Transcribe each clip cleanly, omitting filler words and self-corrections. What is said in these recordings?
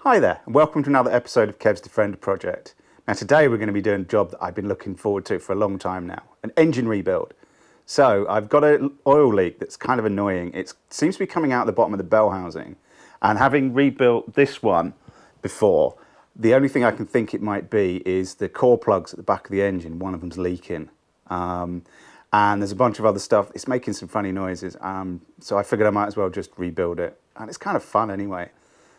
Hi there, and welcome to another episode of Kev's Defender Project. Now today we're going to be doing a job that I've been looking forward to for a long time now, an engine rebuild. So I've got an oil leak that's kind of annoying. It seems to be coming out of the bottom of the bell housing, and having rebuilt this one before, the only thing I can think it might be is the core plugs at the back of the engine. One of them's leaking. And there's a bunch of other stuff. It's making some funny noises. So I figured I might as well just rebuild it. And it's kind of fun anyway.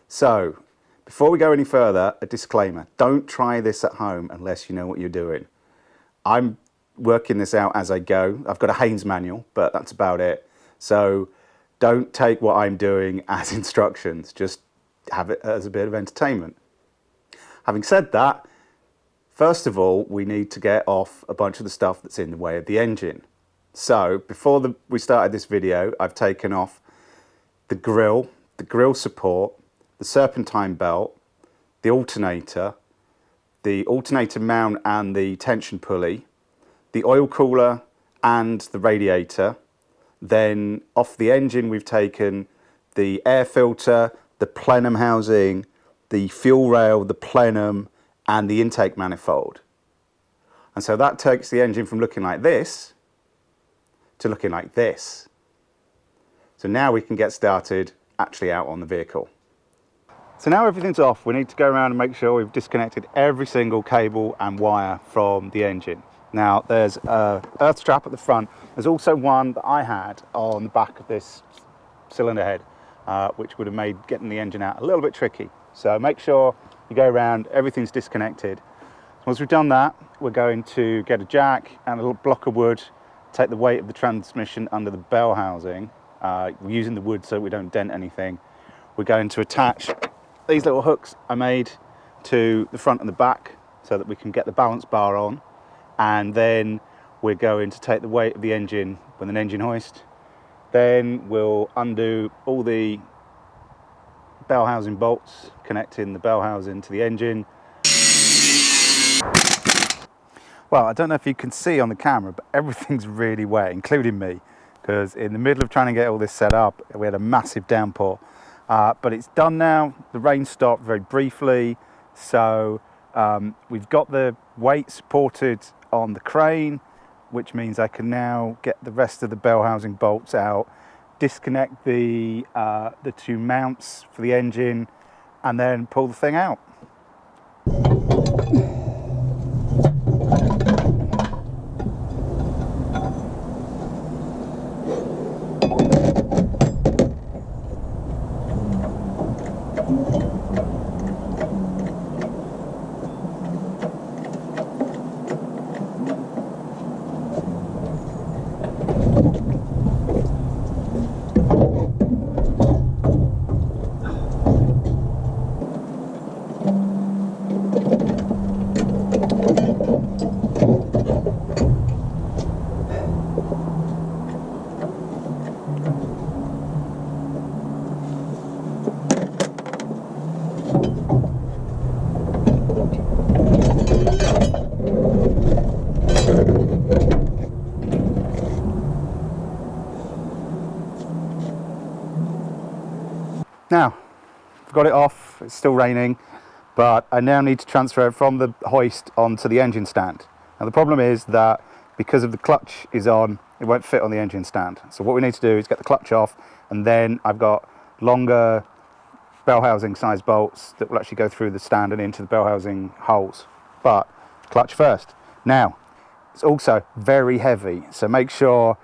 So before we go any further, a disclaimer. Don't try this at home unless you know what you're doing. I'm working this out as I go. I've got a Haynes manual, but that's about it. So don't take what I'm doing as instructions. Just have it as a bit of entertainment. Having said that, first of all, we need to get off a bunch of the stuff that's in the way of the engine. So before we started this video, I've taken off the grill support, the serpentine belt, the alternator mount and the tension pulley, the oil cooler and the radiator. Then off the engine we've taken the air filter, the plenum housing, the fuel rail, the plenum and the intake manifold. And so that takes the engine from looking like this to looking like this. So now we can get started actually out on the vehicle. So now everything's off, we need to go around and make sure we've disconnected every single cable and wire from the engine. Now there's a earth strap at the front. There's also one that I had on the back of this cylinder head, which would have made getting the engine out a little bit tricky. So make sure you go around, everything's disconnected. Once we've done that, we're going to get a jack and a little block of wood, take the weight of the transmission under the bell housing. We're using the wood so we don't dent anything. We're going to attach these little hooks I made to the front and the back so that we can get the balance bar on. And then we're going to take the weight of the engine with an engine hoist. Then we'll undo all the bell housing bolts, connecting the bell housing to the engine. Well, I don't know if you can see on the camera, but everything's really wet, including me, because in the middle of trying to get all this set up, we had a massive downpour. But it's done now. The rain stopped very briefly, so we've got the weight supported on the crane, which means I can now get the rest of the bell housing bolts out, disconnect the two mounts for the engine, and then pull the thing out. Now, I've got it off, it's still raining, but I now need to transfer it from the hoist onto the engine stand. Now the problem is that because of the clutch is on, it won't fit on the engine stand. So what we need to do is get the clutch off, and then I've got longer bell housing size bolts that will actually go through the stand and into the bell housing holes. But clutch first. Now, it's also very heavy, so make sure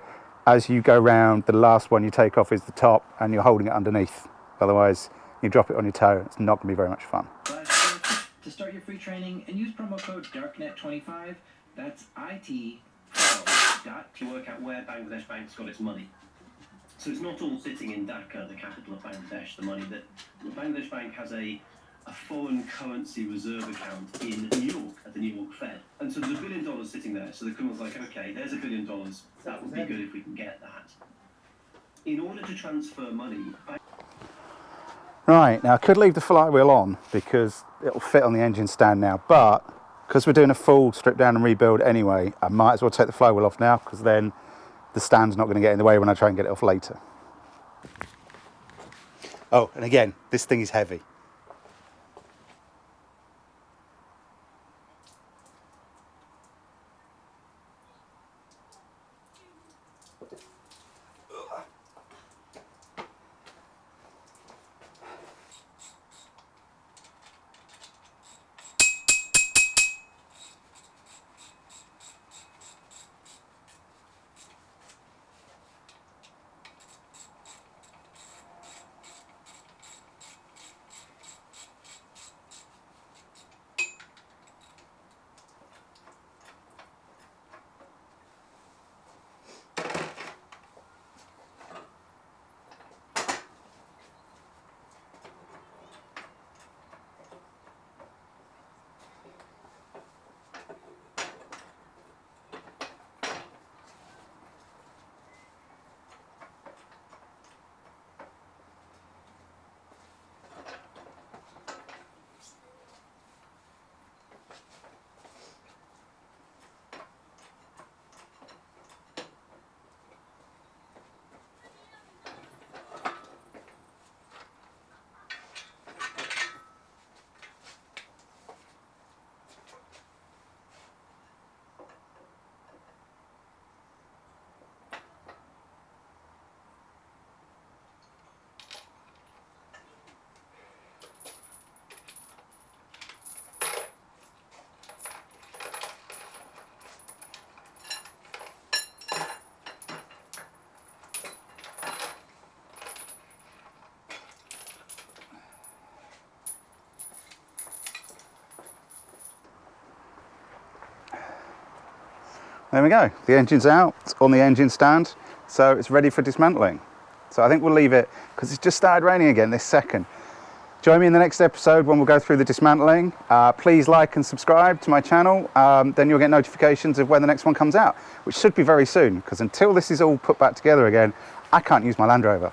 as you go round, the last one you take off is the top and you're holding it underneath. Otherwise, you drop it on your toe, it's not going to be very much fun. To start your free training and use promo code DARKNET25, that's IT to work out where Bangladesh Bank's got its money. So it's not all sitting in Dhaka, the capital of Bangladesh, the money that Bangladesh Bank has a foreign currency reserve account in New York at the New York Fed. And so there's $1 billion sitting there. So the criminal's like, okay, there's $1 billion. That would be good if we can get that. In order to transfer money... Right, now I could leave the flywheel on because it'll fit on the engine stand now, but because we're doing a full strip down and rebuild anyway, I might as well take the flywheel off now, because then the stand's not going to get in the way when I try and get it off later. Oh, and again, this thing is heavy. There we go. The engine's out. It's on the engine stand, so it's ready for dismantling. So I think we'll leave it, because it's just started raining again this second. Join me in the next episode when we'll go through the dismantling. Please like and subscribe to my channel. Then you'll get notifications of when the next one comes out, which should be very soon, because until this is all put back together again, I can't use my Land Rover.